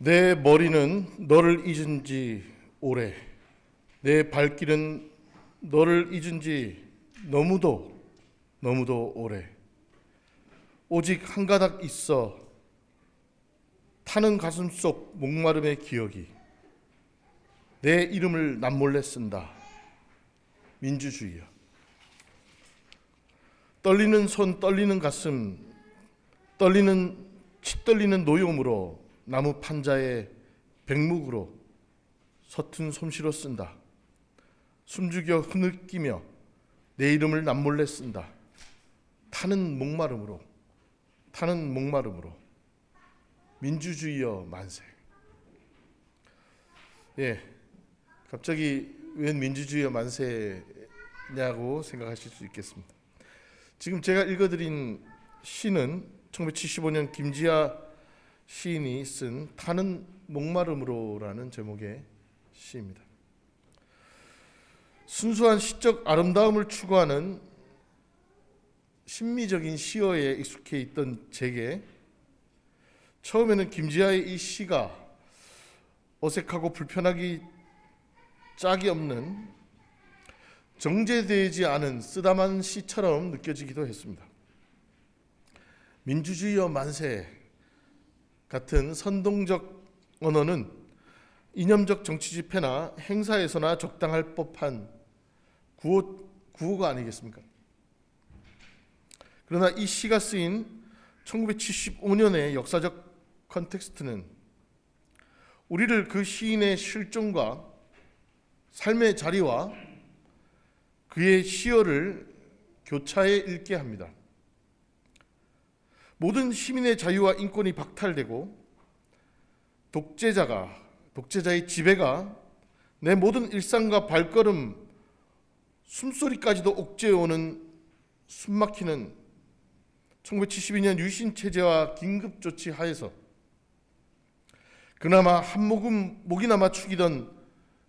내 머리는 너를 잊은 지 오래, 내 발길은 너를 잊은 지 너무도 오래. 오직 한 가닥 있어 타는 가슴 속 목마름의 기억이 내 이름을 남몰래 쓴다. 민주주의야. 떨리는 손, 떨리는 가슴, 치떨리는 노여움으로 나무 판자에 백묵으로 서툰 솜씨로 쓴다. 숨죽여 흐느끼며 내 이름을 남몰래 쓴다. 타는 목마름으로 민주주의여 만세. 갑자기 웬 민주주의여 만세냐고 생각하실 수 있겠습니다. 지금 제가 읽어드린 시는 1975년 김지아 시인이 쓴 타는 목마름으로라는 제목의 시입니다. 순수한 시적 아름다움을 추구하는 신미적인 시어에 익숙해 있던 제게 처음에는 김지아의 이 시가 어색하고 불편하기 짝이 없는 정제되지 않은 쓰다만 시처럼 느껴지기도 했습니다. 민주주의여 만세 같은 선동적 언어는 이념적 정치 집회나 행사에서나 적당할 법한 구호가 아니겠습니까? 그러나 이 시가 쓰인 1975년의 역사적 컨텍스트는 우리를 그 시인의 실종과 삶의 자리와 그의 시어를 교차해 읽게 합니다. 모든 시민의 자유와 인권이 박탈되고 독재자의 지배가 내 모든 일상과 발걸음, 숨소리까지도 억제해오는 숨막히는 1972년 유신 체제와 긴급 조치 하에서 그나마 한 모금 목이나마 축이던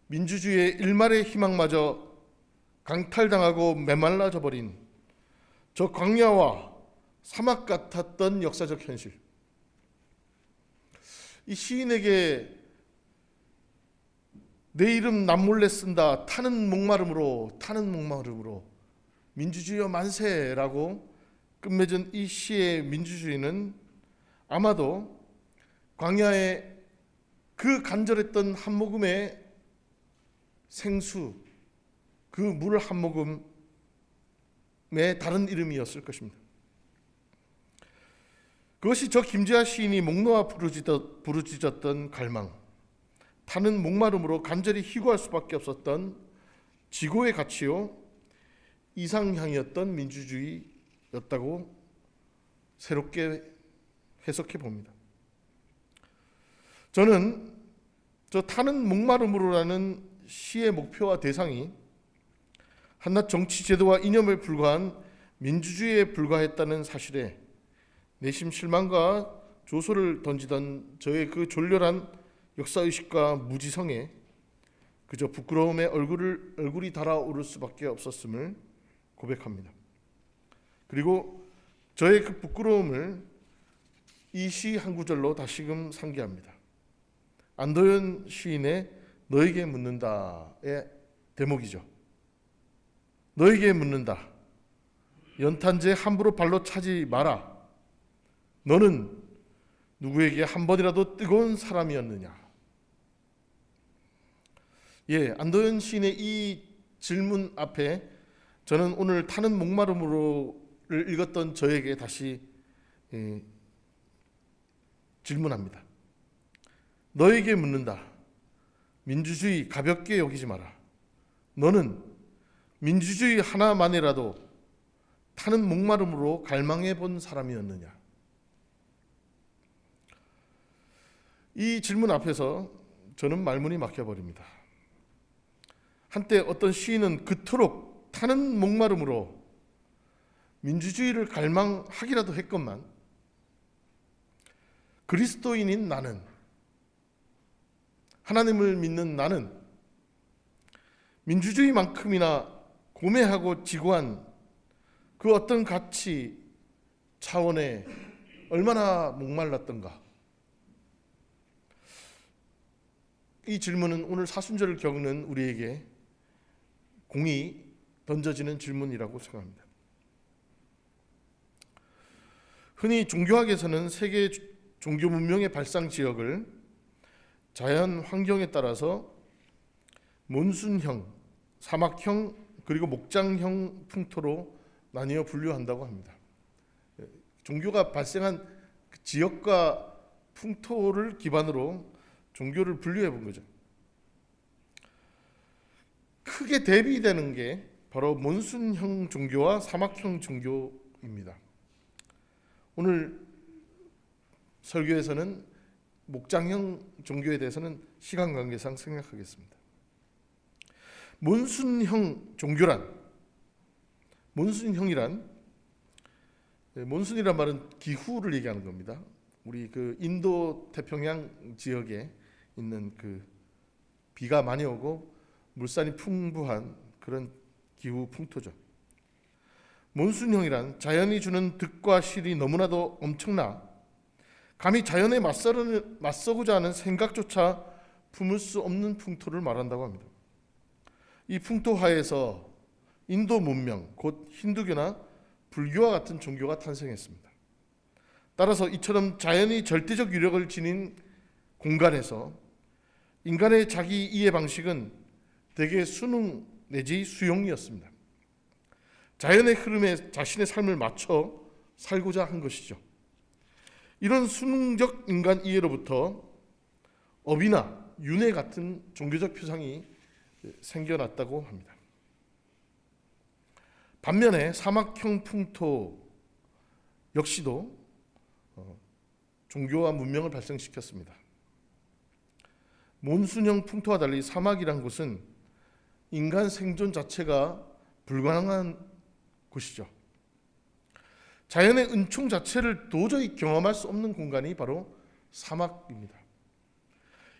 민주주의의 일말의 희망마저 강탈당하고 메말라져 버린 저 광야와 사막 같았던 역사적 현실. 이 시인에게 내 이름 남몰래 쓴다. 타는 목마름으로 민주주의여 만세라고 끝맺은 이 시의 민주주의는 아마도 광야의 그 간절했던 한 모금의 생수, 그 물 한 모금의 다른 이름이었을 것입니다. 그것이 저 김지아 시인이 목 놓아 부르짖었던 갈망, 타는 목마름으로 간절히 희구할 수밖에 없었던 지고의 가치요, 이상향이었던 민주주의였다고 새롭게 해석해 봅니다. 저는 저 타는 목마름으로라는 시의 목표와 대상이 한낱 정치 제도와 이념에 불과한 민주주의에 불과했다는 사실에 내심 실망과 조소를 던지던 저의 그 졸렬한 역사의식과 무지성에 그저 부끄러움에 얼굴이 달아오를 수밖에 없었음을 고백합니다. 그리고 저의 그 부끄러움을 이 시 한 구절로 다시금 상기합니다. 안도현 시인의 너에게 묻는다의 대목이죠. 너에게 묻는다. 연탄재 함부로 발로 차지 마라. 너는 누구에게 한 번이라도 뜨거운 사람이었느냐? 안도현 시인의 이 질문 앞에 저는 오늘 타는 목마름으로를 읽었던 저에게 다시 질문합니다. 너에게 묻는다. 민주주의 가볍게 여기지 마라. 너는 민주주의 하나만이라도 타는 목마름으로 갈망해 본 사람이었느냐? 이 질문 앞에서 저는 말문이 막혀버립니다. 한때 어떤 시인은 그토록 타는 목마름으로 민주주의를 갈망하기라도 했건만 그리스도인인 나는, 하나님을 믿는 나는 민주주의만큼이나 고매하고 지고한 그 어떤 가치 차원에 얼마나 목말랐던가. 이 질문은 오늘 사순절을 겪는 우리에게 공이 던져지는 질문이라고 생각합니다. 흔히 종교학에서는 세계 종교 문명의 발상 지역을 자연 환경에 따라서 몬순형, 사막형, 그리고 목장형 풍토로 나뉘어 분류한다고 합니다. 종교가 발생한 그 지역과 풍토를 기반으로 종교를 분류해 본 거죠. 크게 대비되는 게 바로 몬순형 종교와 사막형 종교입니다. 오늘 설교에서는 목장형 종교에 대해서는 시간 관계상 생략하겠습니다. 몬순이란 몬순이란 말은 기후를 얘기하는 겁니다. 우리 그 인도 태평양 지역에 있는 그 비가 많이 오고 물산이 풍부한 그런 기후 풍토죠. 몬순형이란 자연이 주는 득과 실이 너무나도 엄청나 감히 자연에 맞서고자 하는 생각조차 품을 수 없는 풍토를 말한다고 합니다. 이 풍토 하에서 인도 문명, 곧 힌두교나 불교와 같은 종교가 탄생했습니다. 따라서 이처럼 자연이 절대적 유력을 지닌 공간에서 인간의 자기 이해 방식은 대개 순응 내지 수용이었습니다. 자연의 흐름에 자신의 삶을 맞춰 살고자 한 것이죠. 이런 순응적 인간 이해로부터 업이나 윤회 같은 종교적 표상이 생겨났다고 합니다. 반면에 사막형 풍토 역시도 종교와 문명을 발생시켰습니다. 몬순형 풍토와 달리 사막이란 곳은 인간 생존 자체가 불가능한 곳이죠. 자연의 은총 자체를 도저히 경험할 수 없는 공간이 바로 사막입니다.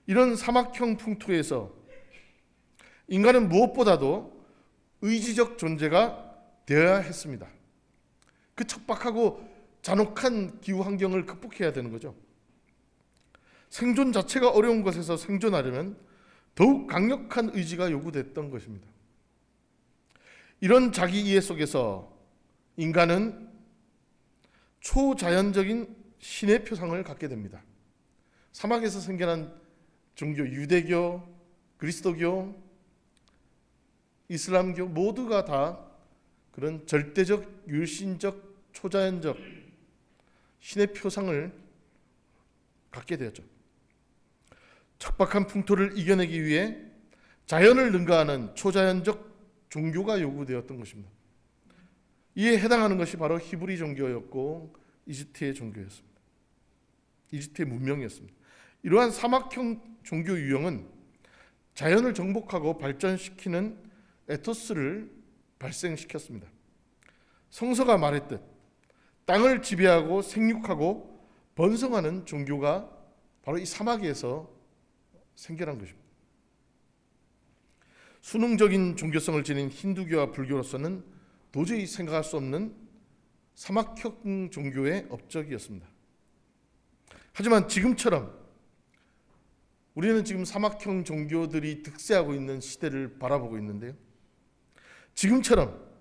이런 사막형 풍토에서 인간은 무엇보다도 의지적 존재가 되어야 했습니다. 그 척박하고 잔혹한 기후 환경을 극복해야 되는 거죠. 생존 자체가 어려운 곳에서 생존하려면 더욱 강력한 의지가 요구됐던 것입니다. 이런 자기 이해 속에서 인간은 초자연적인 신의 표상을 갖게 됩니다. 사막에서 생겨난 종교, 유대교, 그리스도교, 이슬람교 모두가 다 그런 절대적, 율신적, 초자연적 신의 표상을 갖게 되었죠. 척박한 풍토를 이겨내기 위해 자연을 능가하는 초자연적 종교가 요구되었던 것입니다. 이에 해당하는 것이 바로 히브리 종교였고 이집트의 종교였습니다. 이집트의 문명이었습니다. 이러한 사막형 종교 유형은 자연을 정복하고 발전시키는 에토스를 발생시켰습니다. 성서가 말했듯 땅을 지배하고 생육하고 번성하는 종교가 바로 이 사막에서 생겨난 것입니다. 수능적인 종교성을 지닌 힌두교와 불교로서는 도저히 생각할 수 없는 사막형 종교의 업적이었습니다. 하지만 지금처럼 우리는 지금 사막형 종교들이 득세하고 있는 시대를 바라보고 있는데요. 지금처럼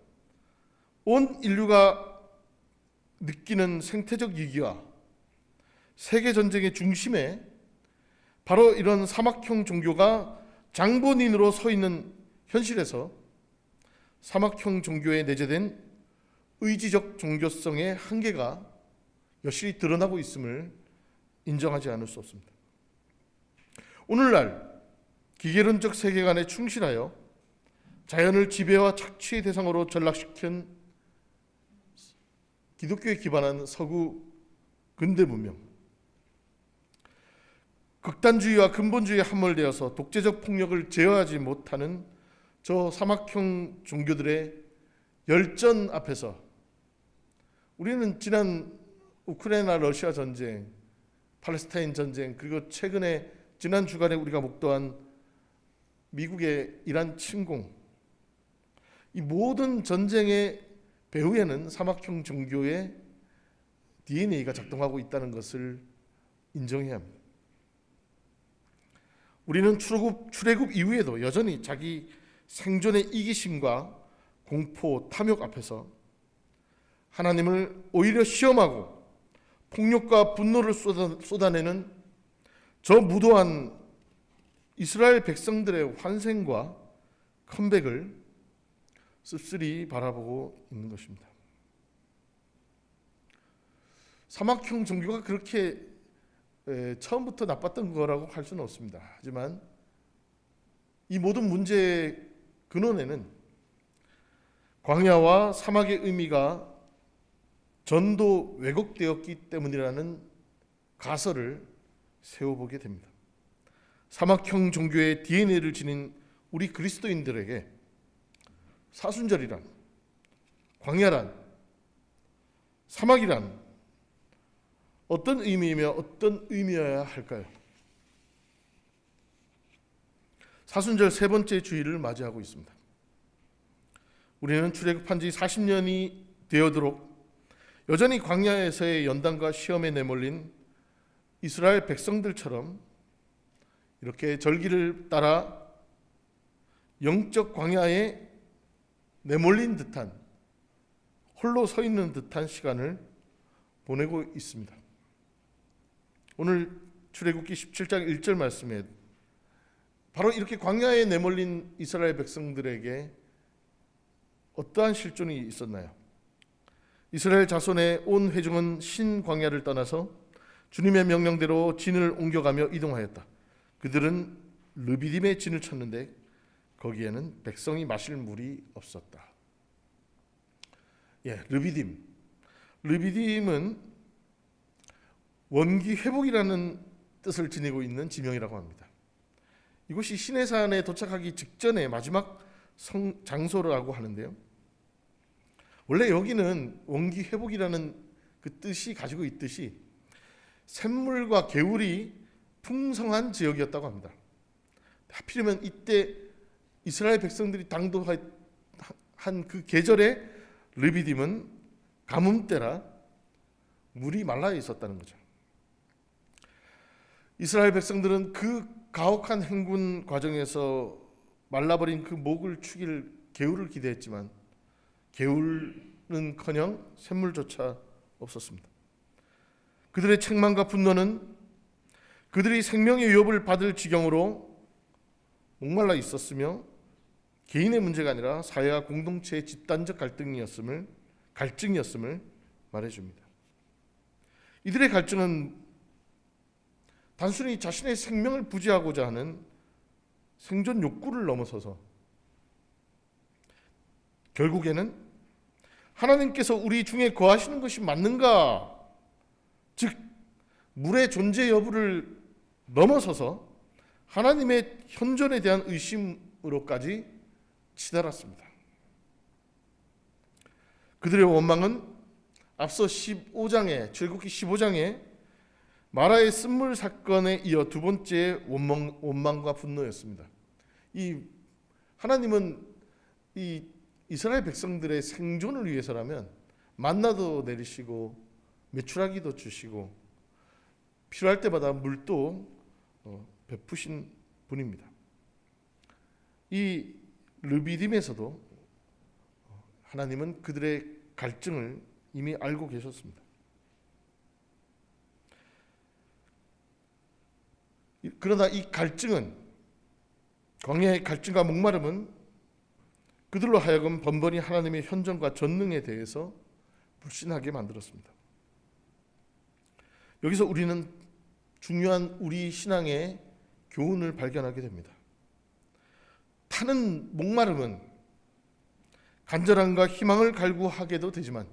온 인류가 느끼는 생태적 위기와 세계전쟁의 중심에 바로 이런 사막형 종교가 장본인으로 서 있는 현실에서 사막형 종교에 내재된 의지적 종교성의 한계가 여실히 드러나고 있음을 인정하지 않을 수 없습니다. 오늘날 기계론적 세계관에 충실하여 자연을 지배와 착취의 대상으로 전락시킨 기독교에 기반한 서구 근대 문명, 극단주의와 근본주의에 함몰되어서 독재적 폭력을 제어하지 못하는 저 사막형 종교들의 열전 앞에서 우리는 지난 우크라이나 러시아 전쟁, 팔레스타인 전쟁, 그리고 최근에 지난 주간에 우리가 목도한 미국의 이란 침공, 이 모든 전쟁의 배후에는 사막형 종교의 DNA가 작동하고 있다는 것을 인정해야 합니다. 우리는 출애굽 이후에도 여전히 자기 생존의 이기심과 공포, 탐욕 앞에서 하나님을 오히려 시험하고 폭력과 분노를 쏟아내는 저 무도한 이스라엘 백성들의 환생과 컴백을 씁쓸히 바라보고 있는 것입니다. 사막형 종교가 그렇게 처음부터 나빴던 거라고 할 수는 없습니다. 하지만 이 모든 문제의 근원에는 광야와 사막의 의미가 전도 왜곡되었기 때문이라는 가설을 세워보게 됩니다. 사막형 종교의 DNA를 지닌 우리 그리스도인들에게 사순절이란, 광야란, 사막이란 어떤 의미이며 어떤 의미여야 할까요? 사순절 세 번째 주일을 맞이하고 있습니다. 우리는 출애굽한 지 40년이 되어도록 여전히 광야에서의 연단과 시험에 내몰린 이스라엘 백성들처럼 이렇게 절기를 따라 영적 광야에 내몰린 듯한, 홀로 서 있는 듯한 시간을 보내고 있습니다. 오늘 출애굽기 17장 1절 말씀에 바로 이렇게 광야에 내몰린 이스라엘 백성들에게 어떠한 실존이 있었나요? 이스라엘 자손의 온 회중은 신광야를 떠나서 주님의 명령대로 진을 옮겨가며 이동하였다. 그들은 르비딤에 진을 쳤는데 거기에는 백성이 마실 물이 없었다. 르비딤은 원기 회복이라는 뜻을 지니고 있는 지명이라고 합니다. 이곳이 시내산에 도착하기 직전의 마지막 장소라고 하는데요. 원래 여기는 원기 회복이라는 그 뜻이 가지고 있듯이 샘물과 개울이 풍성한 지역이었다고 합니다. 하필이면 이때 이스라엘 백성들이 당도한 그 계절에 르비딤은 가뭄 때라 물이 말라 있었다는 거죠. 이스라엘 백성들은 그 가혹한 행군 과정에서 말라버린 그 목을 축일 개울을 기대했지만 개울은커녕 샘물조차 없었습니다. 그들의 책망과 분노는 그들이 생명의 위협을 받을 지경으로 목말라 있었으며 개인의 문제가 아니라 사회와 공동체의 집단적 갈등이었음을 말해줍니다. 이들의 갈증은 단순히 자신의 생명을 부지하고자 하는 생존 욕구를 넘어서서 결국에는 하나님께서 우리 중에 거하시는 것이 맞는가, 즉 물의 존재 여부를 넘어서서 하나님의 현존에 대한 의심으로까지 치달았습니다. 그들의 원망은 앞서 15장에 출애굽기 15장에 마라의 쓴물 사건에 이어 두 번째 원망과 분노였습니다. 하나님은 이 이스라엘 백성들의 생존을 위해서라면 만나도 내리시고 메추라기도 주시고 필요할 때마다 물도 베푸신 분입니다. 이 르비딤에서도 하나님은 그들의 갈증을 이미 알고 계셨습니다. 그러나 이 갈증은, 광야의 갈증과 목마름은 그들로 하여금 번번이 하나님의 현존과 전능에 대해서 불신하게 만들었습니다. 여기서 우리는 중요한 우리 신앙의 교훈을 발견하게 됩니다. 타는 목마름은 간절함과 희망을 갈구하게도 되지만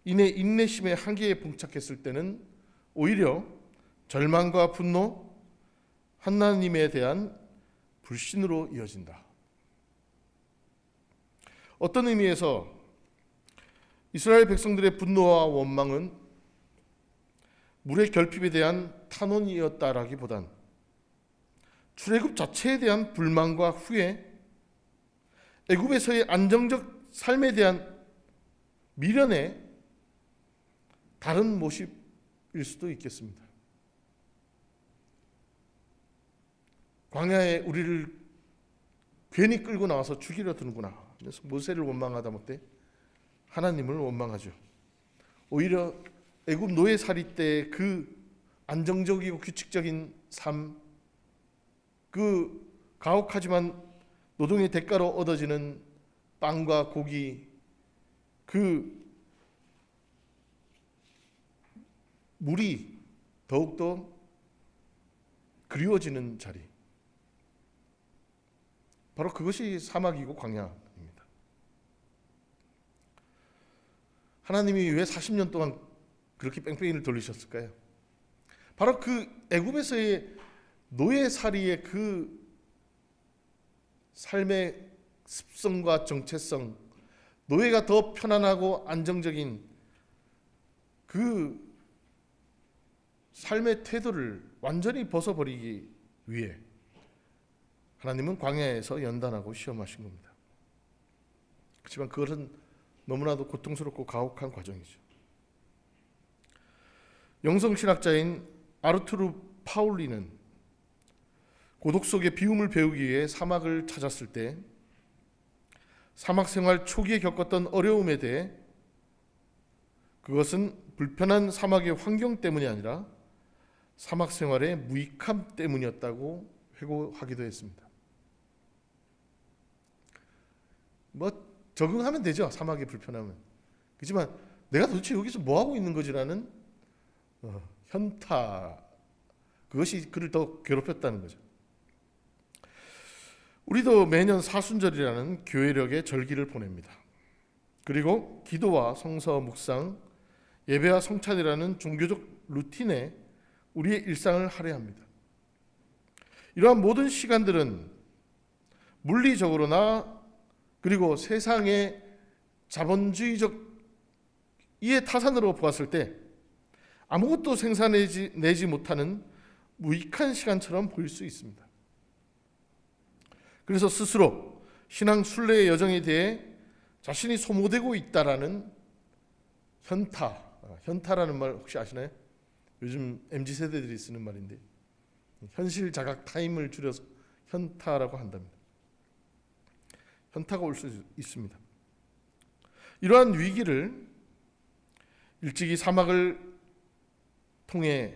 이내 인내심의 한계에 봉착했을 때는 오히려 절망과 분노, 하나님에 대한 불신으로 이어진다. 어떤 의미에서 이스라엘 백성들의 분노와 원망은 물의 결핍에 대한 탄원이었다라기보단 출애굽 자체에 대한 불만과 후회, 애굽에서의 안정적 삶에 대한 미련의 다른 모습일 수도 있겠습니다. 광야에 우리를 괜히 끌고 나와서 죽이려 드는구나. 그래서 모세를 원망하다 못해 하나님을 원망하죠. 오히려 애굽 노예살이 때 그 안정적이고 규칙적인 삶, 그 가혹하지만 노동의 대가로 얻어지는 빵과 고기, 그 물이 더욱더 그리워지는 자리, 바로 그것이 사막이고 광야입니다. 하나님이 왜 40년 동안 그렇게 뺑뺑이를 돌리셨을까요? 바로 그 애굽에서의 노예살이의 그 삶의 습성과 정체성, 노예가 더 편안하고 안정적인 그 삶의 태도를 완전히 벗어버리기 위해 하나님은 광야에서 연단하고 시험하신 겁니다. 그렇지만 그것은 너무나도 고통스럽고 가혹한 과정이죠. 영성신학자인 아르투르 파울리는 고독 속의 비움을 배우기 위해 사막을 찾았을 때 사막 생활 초기에 겪었던 어려움에 대해 그것은 불편한 사막의 환경 때문이 아니라 사막 생활의 무익함 때문이었다고 회고하기도 했습니다. 적응하면 되죠. 사막이 불편하면. 그렇지만 내가 도대체 여기서 뭐 하고 있는 거지라는 현타, 그것이 그를 더 괴롭혔다는 거죠. 우리도 매년 사순절이라는 교회력의 절기를 보냅니다. 그리고 기도와 성서 묵상, 예배와 성찬이라는 종교적 루틴에 우리의 일상을 할애합니다. 이러한 모든 시간들은 물리적으로나 그리고 세상의 자본주의적 이해 타산으로 보았을 때 아무것도 생산내지 못하는 무익한 시간처럼 보일 수 있습니다. 그래서 스스로 신앙 순례의 여정에 대해 자신이 소모되고 있다라는 현타라는 말 혹시 아시나요? 요즘 MZ세대들이 쓰는 말인데 현실 자각 타임을 줄여서 현타라고 한답니다. 현타가 올 수 있습니다. 이러한 위기를 일찍이 사막을 통해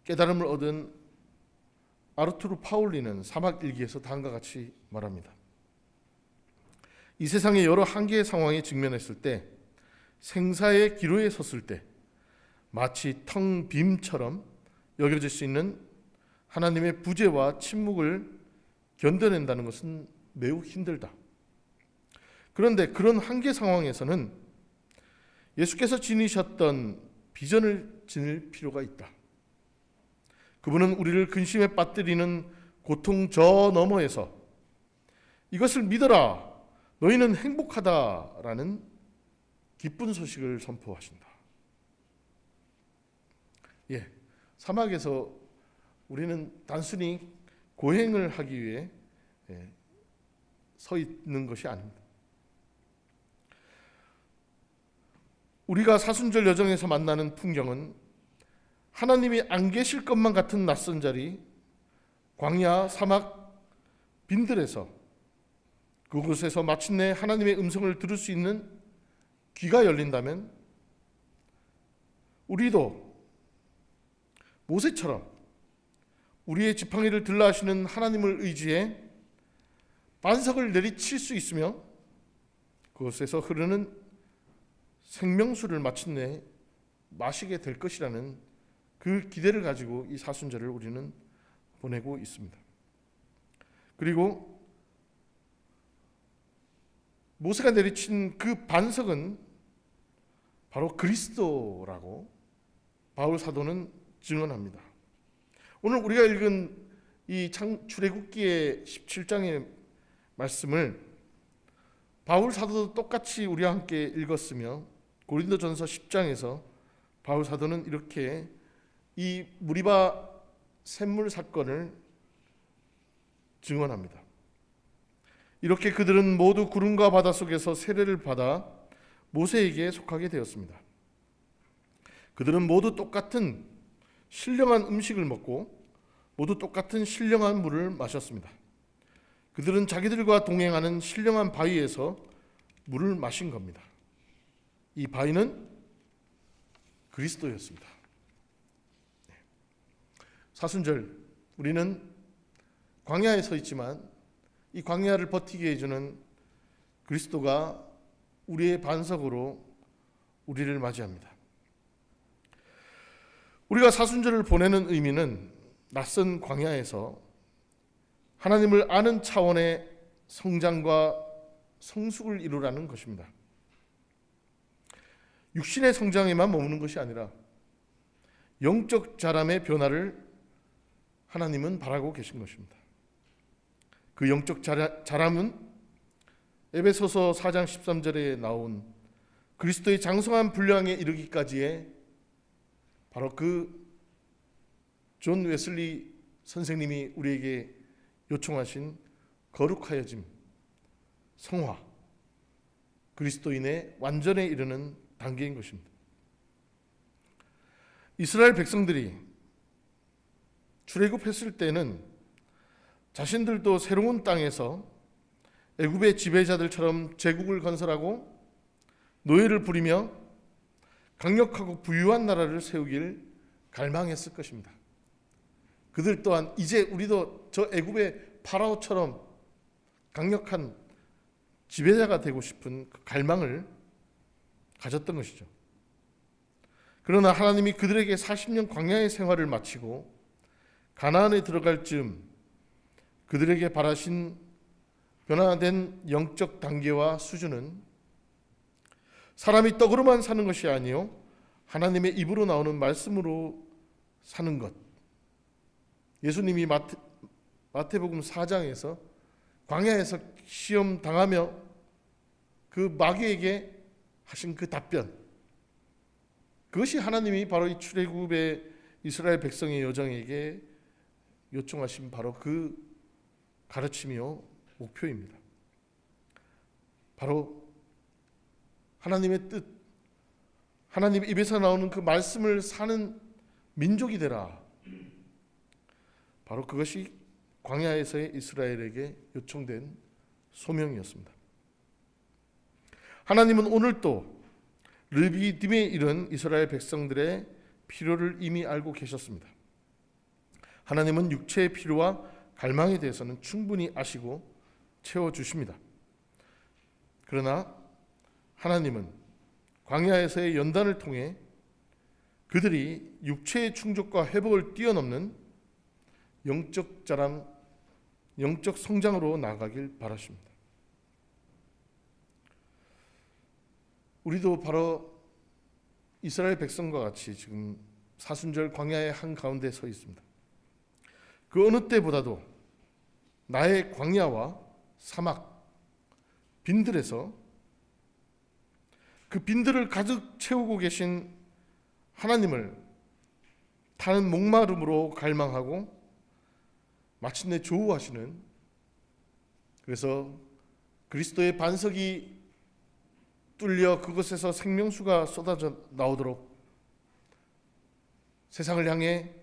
깨달음을 얻은 아르투르 파울리는 사막 일기에서 다음과 같이 말합니다. 이 세상의 여러 한계의 상황에 직면했을 때, 생사의 기로에 섰을 때 마치 텅 빔처럼 여겨질 수 있는 하나님의 부재와 침묵을 견뎌낸다는 것은 매우 힘들다. 그런데 그런 한계 상황에서는 예수께서 지니셨던 비전을 지닐 필요가 있다. 그분은 우리를 근심에 빠뜨리는 고통 저 너머에서 이것을 믿어라, 너희는 행복하다라는 기쁜 소식을 선포하신다. 사막에서 우리는 단순히 고행을 하기 위해 서 있는 것이 아닙니다. 우리가 사순절 여정에서 만나는 풍경은 하나님이 안 계실 것만 같은 낯선 자리, 광야, 사막, 빈들에서 그곳에서 마침내 하나님의 음성을 들을 수 있는 귀가 열린다면 우리도 모세처럼 우리의 지팡이를 들라 하시는 하나님을 의지해 반석을 내리칠 수 있으며 그곳에서 흐르는 생명수를 마침내 마시게 될 것이라는 그 기대를 가지고 이 사순절을 우리는 보내고 있습니다. 그리고 모세가 내리친 그 반석은 바로 그리스도라고 바울 사도는 증언합니다. 오늘 우리가 읽은 이 출애굽기의 17장의 말씀을 바울 사도도 똑같이 우리와 함께 읽었으며 고린도전서 10장에서 바울 사도는 이렇게 이 무리바 샘물 사건을 증언합니다. 이렇게 그들은 모두 구름과 바다 속에서 세례를 받아 모세에게 속하게 되었습니다. 그들은 모두 똑같은 신령한 음식을 먹고 모두 똑같은 신령한 물을 마셨습니다. 그들은 자기들과 동행하는 신령한 바위에서 물을 마신 겁니다. 이 바위는 그리스도였습니다. 사순절, 우리는 광야에 서 있지만 이 광야를 버티게 해주는 그리스도가 우리의 반석으로 우리를 맞이합니다. 우리가 사순절을 보내는 의미는 낯선 광야에서 하나님을 아는 차원의 성장과 성숙을 이루라는 것입니다. 육신의 성장에만 머무는 것이 아니라 영적 자람의 변화를 하나님은 바라고 계신 것입니다. 그 영적 자람은 에베소서 4장 13절에 나온 그리스도의 장성한 분량에 이르기까지의 바로 그 존 웨슬리 선생님이 우리에게 요청하신 거룩하여짐, 성화, 그리스도인의 완전에 이르는 단계인 것입니다. 이스라엘 백성들이 출애굽했을 때는 자신들도 새로운 땅에서 애굽의 지배자들처럼 제국을 건설하고 노예를 부리며 강력하고 부유한 나라를 세우길 갈망했을 것입니다. 그들 또한 이제 우리도 저 애굽의 파라오처럼 강력한 지배자가 되고 싶은 그 갈망을 가졌던 것이죠. 그러나 하나님이 그들에게 40년 광야의 생활을 마치고 가나안에 들어갈 즈음 그들에게 바라신 변화된 영적 단계와 수준은 사람이 떡으로만 사는 것이 아니요 하나님의 입으로 나오는 말씀으로 사는 것. 예수님이 마태복음 4장에서 광야에서 시험 당하며 그 마귀에게 하신 그 답변, 그것이 하나님이 바로 이 출애굽의 이스라엘 백성의 여정에게 요청하신 바로 그 가르침이요 목표입니다. 바로 하나님의 뜻, 하나님 입에서 나오는 그 말씀을 사는 민족이 되라. 바로 그것이 광야에서의 이스라엘에게 요청된 소명이었습니다. 하나님은 오늘도 르비딤에 이른 이스라엘 백성들의 필요를 이미 알고 계셨습니다. 하나님은 육체의 필요와 갈망에 대해서는 충분히 아시고 채워주십니다. 그러나 하나님은 광야에서의 연단을 통해 그들이 육체의 충족과 회복을 뛰어넘는 영적 자람, 영적 성장으로 나아가길 바라십니다. 우리도 바로 이스라엘 백성과 같이 지금 사순절 광야의 한가운데 서 있습니다. 그 어느 때보다도 나의 광야와 사막, 빈들에서 그 빈들을 가득 채우고 계신 하나님을 타는 목마름으로 갈망하고 마침내 조우하시는, 그래서 그리스도의 반석이 뚫려 그것에서 생명수가 쏟아져 나오도록 세상을 향해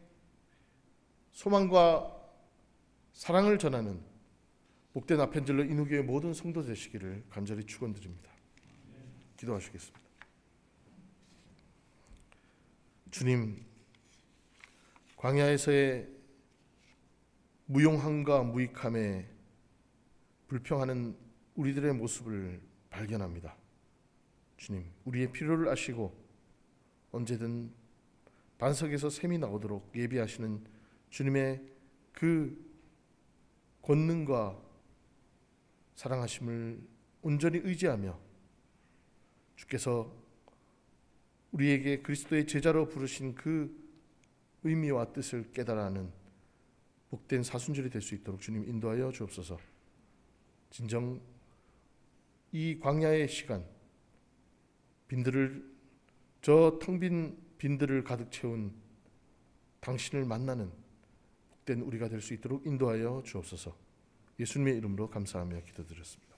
소망과 사랑을 전하는 복된 아펜젤러 인후교의 모든 성도 되시기를 간절히 축원드립니다. 기도하시겠습니다. 주님, 광야에서의 무용함과 무익함에 불평하는 우리들의 모습을 발견합니다. 주님, 우리의 필요를 아시고 언제든 반석에서 샘이 나오도록 예비하시는 주님의 그 권능과 사랑하심을 온전히 의지하며 주께서 우리에게 그리스도의 제자로 부르신 그 의미와 뜻을 깨달아하는 복된 사순절이 될 수 있도록 주님 인도하여 주옵소서. 진정 이 광야의 시간, 빈들을, 저 텅 빈 빈들을 가득 채운 당신을 만나는 복된 우리가 될 수 있도록 인도하여 주옵소서. 예수님의 이름으로 감사하며 기도드렸습니다.